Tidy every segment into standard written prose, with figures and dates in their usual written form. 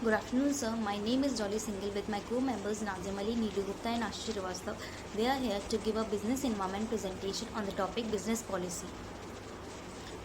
Good afternoon, sir. My name is Dolly Singhal with my co-members Nazim Ali, Neelu Gupta and Ashish Srivastav. We are here to give a business environment presentation on the topic business policy.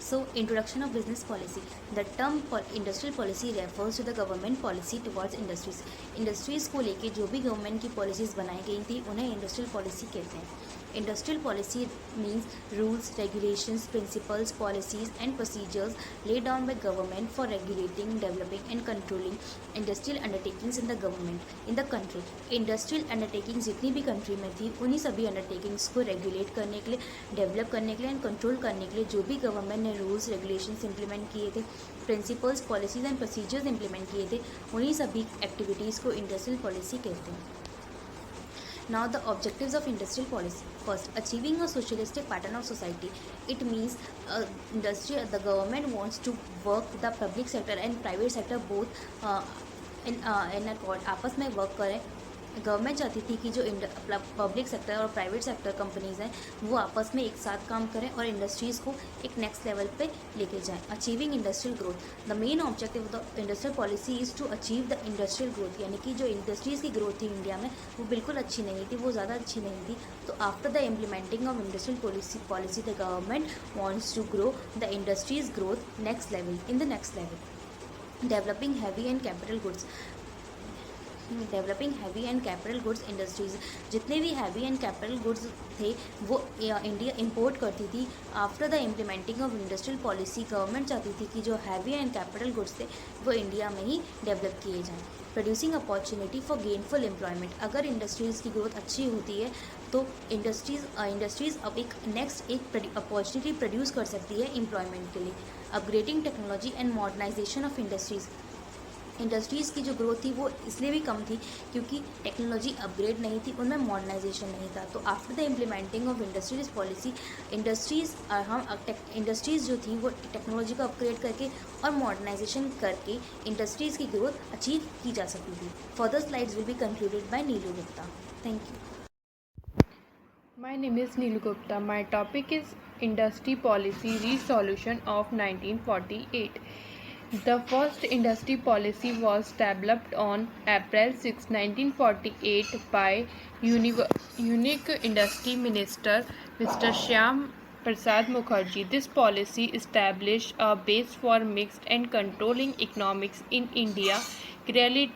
So, introduction of business policy. The term industrial policy refers to the government policy towards industries. Industries को लेके जो भी government की policies बनाई गई थी उन्हें industrial policy कहते हैं. Industrial policy means rules, regulations, principles, policies and procedures laid down by government for regulating, developing and controlling industrial undertakings in the government in the country. Industrial undertakings जितनी भी country में थी उन्हीं सभी undertakings को regulate करने के लिए, develop करने के लिए and control करने के लिए जो भी government ने rules, regulations implement किए थे, principles, policies and procedures implement किए थे, उन्हीं सभी activities को industrial policy कहते हैं. Now the objectives of industrial policy. First, achieving a socialistic pattern of society. It means the government wants to work the public sector and private sector both in accord, आपस में work करें. Government चाहती थी कि जो public sector और private sector companies हैं वो आपस में एक साथ काम करें और इंडस्ट्रीज़ को एक नेक्स्ट लेवल पे लेके जाएं. Achieving industrial growth. The main objective of the industrial policy is to achieve the industrial growth. यानी कि जो इंडस्ट्रीज़ की ग्रोथ थी इंडिया में वो बिल्कुल अच्छी नहीं थी, वो ज़्यादा अच्छी नहीं थी. तो after the implementing of industrial policy the government wants to grow the industries growth next level in the next level. Developing heavy and capital goods. Developing heavy and capital goods industries. जितने भी heavy and capital goods थे वो India import करती थी. After the implementing of industrial policy government चाहती थी कि जो हैवी एंड कैपिटल गुड्स थे वो इंडिया में ही डेवलप किए जाएँ. Producing opportunity for gainful employment. अगर इंडस्ट्रीज़ की ग्रोथ अच्छी होती है तो इंडस्ट्रीज़ अब एक नेक्स्ट एक अपॉर्चुनिटी प्रोड्यूस कर सकती है एम्प्लॉयमेंट के लिए. Upgrading technology and modernisation of industries. Industries की जो ग्रोथ थी वो इसलिए भी कम थी क्योंकि टेक्नोलॉजी अपग्रेड नहीं थी, उनमें मॉडर्नाइजेशन नहीं था. तो after the implementing of industries policy industries जो थी वो टेक्नोलॉजी को अपग्रेड करके और मॉडर्नाइजेशन करके इंडस्ट्रीज़ की ग्रोथ अचीव की जा सकती थी. Further slides will be concluded by Neelu Gupta. Thank you. My name is Neelu Gupta. My topic is Industry Policy Resolution of 1948. The first industry policy was developed on April 6, 1948 by unique industry minister Mr. Shyam Prasad Mukherjee. This policy established a base for mixed and controlling economics in India, clearly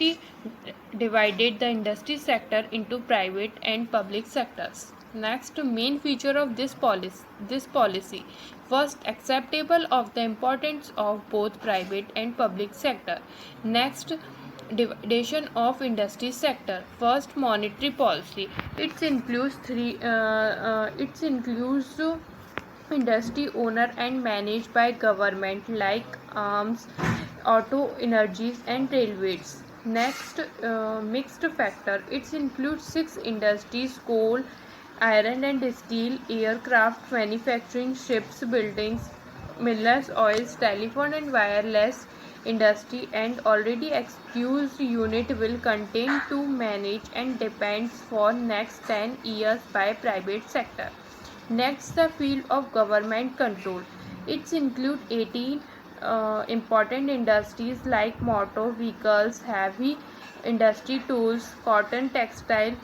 divided the industry sector into private and public sectors. Next, main feature of this policy. First, acceptable of the importance of both private and public sector. Next, division of industry sector. First, monetary policy. It includes industry owner and managed by government like arms, auto, energies and railways. Next, mixed factor. It includes 6 industries: coal, iron and steel, aircraft manufacturing, ships, buildings, minerals, oils, telephone and wireless industry, and already excused unit will continue to manage and depends for next 10 years by private sector. Next, the field of government control. It includes 18 important industries like motor vehicles, heavy industry, tools, cotton, textile,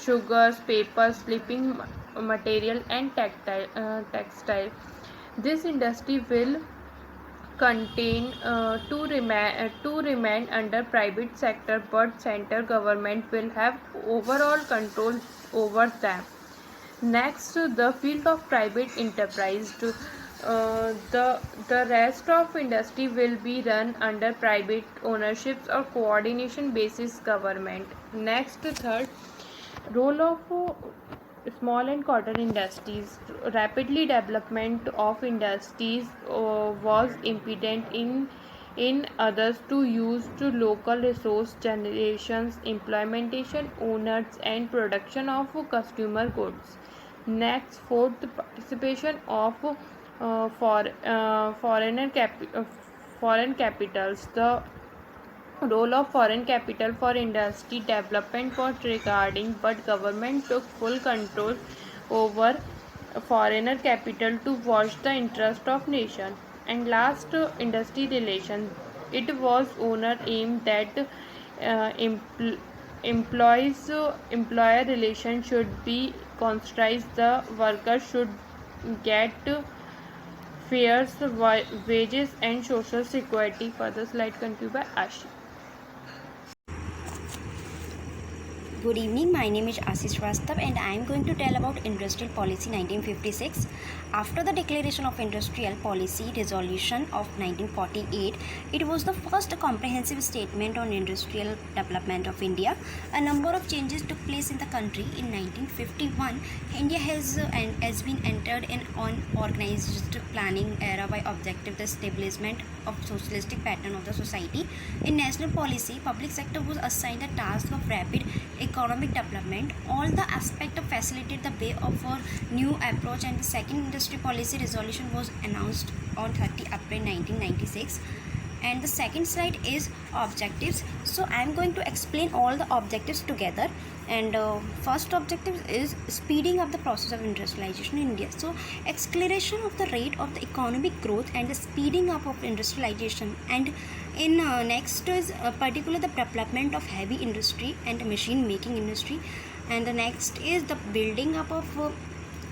sugars, papers, sleeping material and textile. This industry will contain to remain under private sector, but central government will have overall control over them. Next, the field of private enterprise. The rest of industry will be run under private ownerships or coordination basis government. Next, third, role of small and cotton industries. Rapidly development of industries was impeded in others to use to local resource generations, implementation, owners and production of consumer goods. Next, fourth, participation of foreign capitals. The role of foreign capital for industry development was regarding, but government took full control over foreigner capital to watch the interest of nation. And last, industry relations. It was owner aimed that employer relation should be concise. The worker should get fair wages and social security. Further slide continued by Ashi. Good evening, my name is Ashish Srivastav and I am going to tell about Industrial Policy 1956. After the declaration of Industrial Policy Resolution of 1948, it was the first comprehensive statement on industrial development of India. A number of changes took place in the country. In 1951, India has been entered in an organized planning era by objective the establishment of socialistic pattern of the society. In national policy, public sector was assigned the task of rapid economic development. All the aspect of facilitate the way of a new approach, and the second industry policy resolution was announced on 30 April 1996. And the second slide is objectives. So I am going to explain all the objectives together. And first objective is speeding up the process of industrialization in India. So acceleration of the rate of the economic growth and the speeding up of industrialization. And in next is particular the development of heavy industry and machine making industry. And the next is the building up of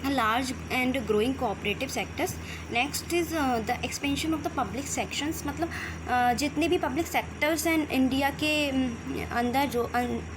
large and growing cooperative sectors. Next is the expansion of the public sections. मतलब जितने भी public sectors हैं India के अंदर जो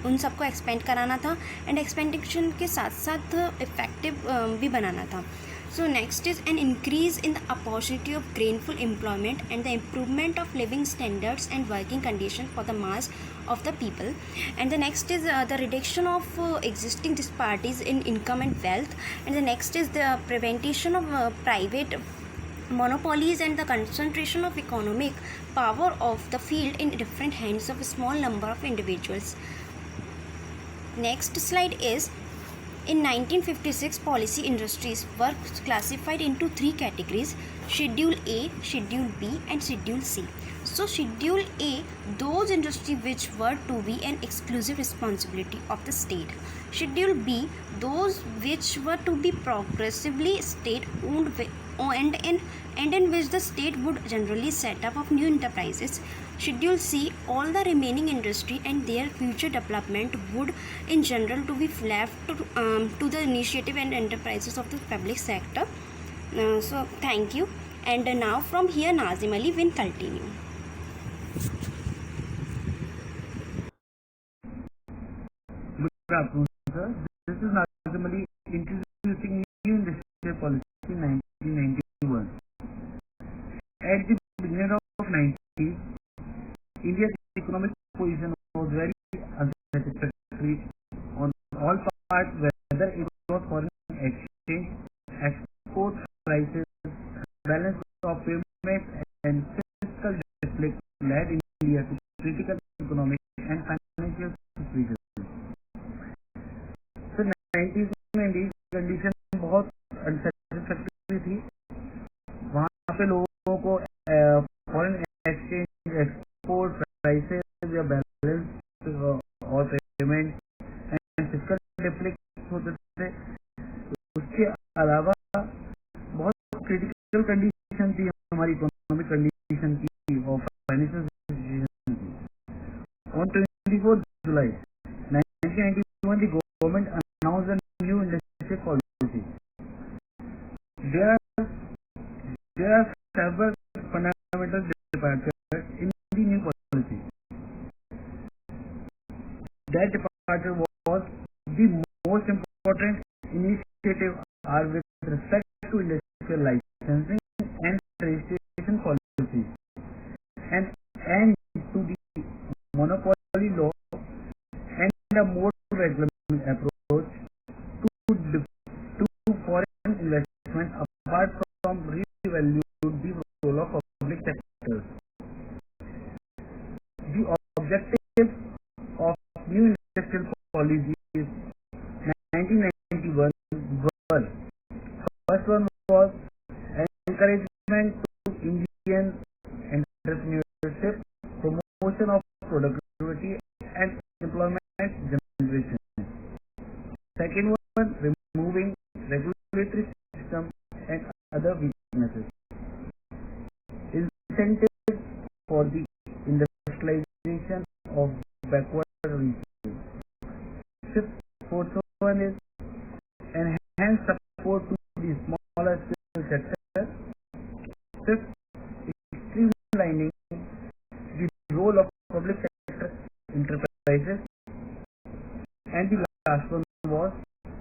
उन सबको expand कराना था and expansion के साथ साथ effective भी बनाना था. So next is an increase in the opportunity of gainful employment and the improvement of living standards and working conditions for the mass of the people. And the next is the reduction of existing disparities in income and wealth. And the next is the prevention of private monopolies and the concentration of economic power of the field in different hands of a small number of individuals. Next slide is in 1956, policy industries were classified into three categories: Schedule A, Schedule B and Schedule C. So Schedule A, those industries which were to be an exclusive responsibility of the state. Schedule B, those which were to be progressively state owned and in which the state would generally set up of new enterprises. Schedule C, all the remaining industry and their future development would in general to be left to the initiative and enterprises of the public sector. So thank you, and now from here Nazim Ali will continue. Good afternoon, sir. This is Nazim Ali introducing new industrial policy 1991. At the beginning of 90s, India's economic position was very unsatisfactory on all parts, whether it was foreign exchange, export prices, balance of payments, and fiscal deficit led India to critical economic and financial situation. So 90s में India की condition बहुत अनसेटिस्फैक्टरी थी. वहाँ पे लोगों को foreign exchange, export prices या balance और पेमेंट एंड फिस्कल डेफिसिट होते थे. उसके अलावा बहुत क्रिटिकल कंडीशन थी हमारी इकोनॉमिक कंडीशन की और फाइनेंशियल सिचुएशन की. On 24 July 1991, the government announced a new industrial policy. There are several fundamental departures in the new policy. That departure was the most important initiative are with respect to industrial licensing and registration policies, and to the monopoly law and a more regular approach to foreign investment apart from revalue the role of public sectors. The objectives of new industrial policies 1991 were: first one was encouragement to Indian entrepreneurship, promotion of productivity and employment generation. Second one, removing regulatory system and other weaknesses. Incentives for the role of public sector enterprises, and the last one was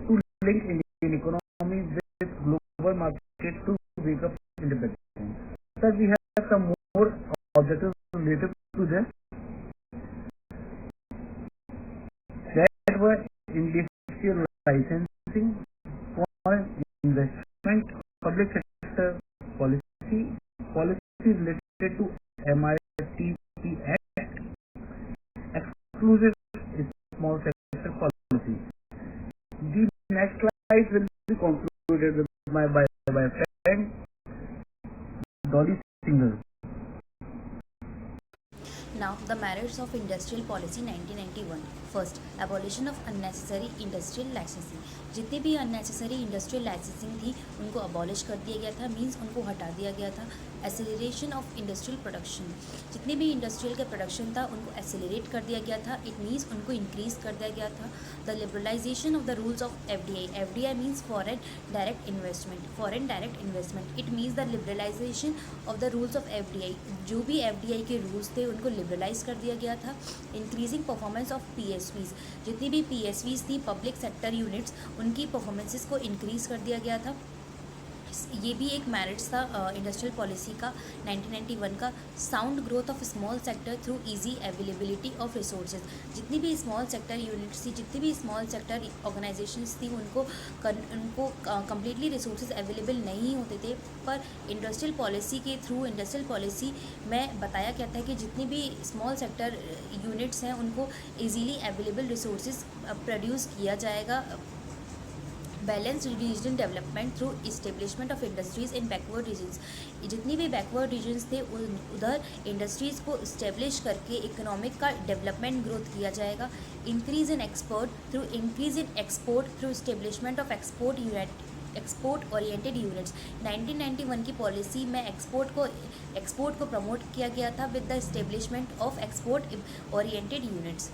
to link Indian economy with global market to wake up independence. Thus, we have some more objectives related to this. That were industrial licensing, foreign investment, public sector policy, policies related to MITP Act, exclusive small sector policy. The next slide will be concluded with my friend Dolly Singhal. Now, the merits of Industrial Policy 1991. First, abolition of unnecessary industrial licensing. जितनी भी unnecessary industrial licensing थी उनको abolish कर दिया गया था, means उनको हटा दिया गया था. Acceleration of industrial production. जितनी भी industrial का production था उनको accelerate कर दिया गया था. It means उनको increase कर दिया गया था. The liberalization of the rules of FDI. FDI means foreign direct investment. Foreign direct investment. It means the liberalization of the rules of FDI. जो भी FDI के rules थे उनको liberalize कर दिया गया था. Increasing performance of PSVs. जितनी भी PSVs थी पब्लिक सेक्टर यूनिट्स उनकी परफॉर्मेंसेस को इंक्रीज़ कर दिया गया था. ये भी एक मेरिट्स था इंडस्ट्रियल पॉलिसी का 1991 का. Sound growth of small sector through easy availability of resources. जितनी भी स्मॉल सेक्टर यूनिट्स थी, जितनी भी स्मॉल सेक्टर ऑर्गेनाइजेशंस थी उनको कम्प्लीटली रिसोर्सेज अवेलेबल नहीं होते थे. पर इंडस्ट्रियल पॉलिसी के थ्रू इंडस्ट्रियल पॉलिसी में बताया गया था कि जितनी भी स्मॉल सेक्टर यूनिट्स हैं उनको ईजीली अवेलेबल रिसोर्सेज प्रोड्यूस किया जाएगा. Balance regional development through establishment of industries in backward regions. जितनी भी बैकवर्ड रीजन्स थे उधर इंडस्ट्रीज़ को इस्टेब्लिश करके इकोनॉमिक का डेवलपमेंट ग्रोथ किया जाएगा. Increase in export through increase in export through establishment of export oriented units. 1991 की पॉलिसी में एक्सपोर्ट को प्रमोट किया गया था with the establishment of export oriented units.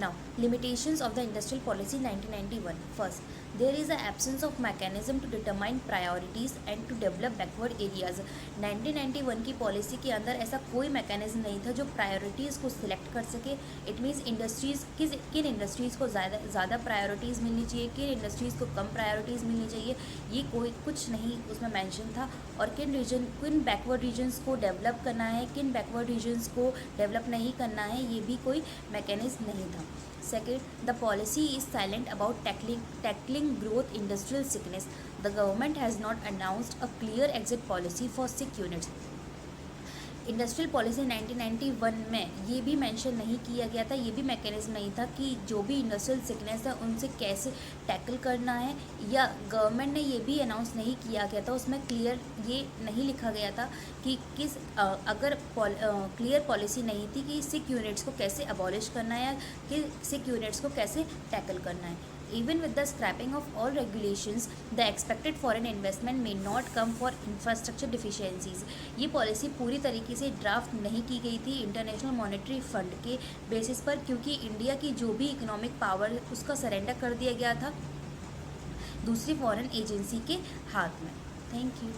Now, limitations of the Industrial Policy 1991. First, there is an absence of mechanism to determine priorities and to develop backward areas. 1991 की policy के अंदर ऐसा कोई mechanism नहीं था जो प्रायोरिटीज़ को select कर सके. इट मीन्स इंडस्ट्रीज़ किन इंडस्ट्रीज़ को ज़्यादा प्रायोरिटीज़ मिलनी चाहिए, किन इंडस्ट्रीज़ को कम प्रायोरिटीज़ मिलनी चाहिए, ये कोई कुछ नहीं उसमें मेंशन था. और किन बैकवर्ड रीजन्स को डेवलप करना है, किन बैकवर्ड रीजन्स को डेवलप नहीं करना है, ये भी कोई मैकेनिज्म नहीं था. Second, the policy is silent about tackling growth industrial sickness. The government has not announced a clear exit policy for sick units. Industrial policy 1991 में ये भी मेंशन नहीं किया गया था, ये भी मैकेनिज्म नहीं था कि जो भी इंडस्ट्रियल सिकनेस है उनसे कैसे टैकल करना है, या गवर्नमेंट ने ये भी अनाउंस नहीं किया गया था. उसमें क्लियर ये नहीं लिखा गया था कि अगर क्लियर पॉलिसी नहीं थी कि सिक यूनिट्स को कैसे अबॉलिश करना है या कि सिक यूनिट्स को कैसे टैकल करना है. Even with the scrapping of all regulations, the expected foreign investment may not come for infrastructure deficiencies. ये पॉलिसी पूरी तरीके से ड्राफ्ट नहीं की गई थी इंटरनेशनल मॉनेटरी फंड के बेसिस पर, क्योंकि इंडिया की जो भी इकोनॉमिक पावर उसका सरेंडर कर दिया गया था दूसरी फॉरेन एजेंसी के हाथ में. Thank you.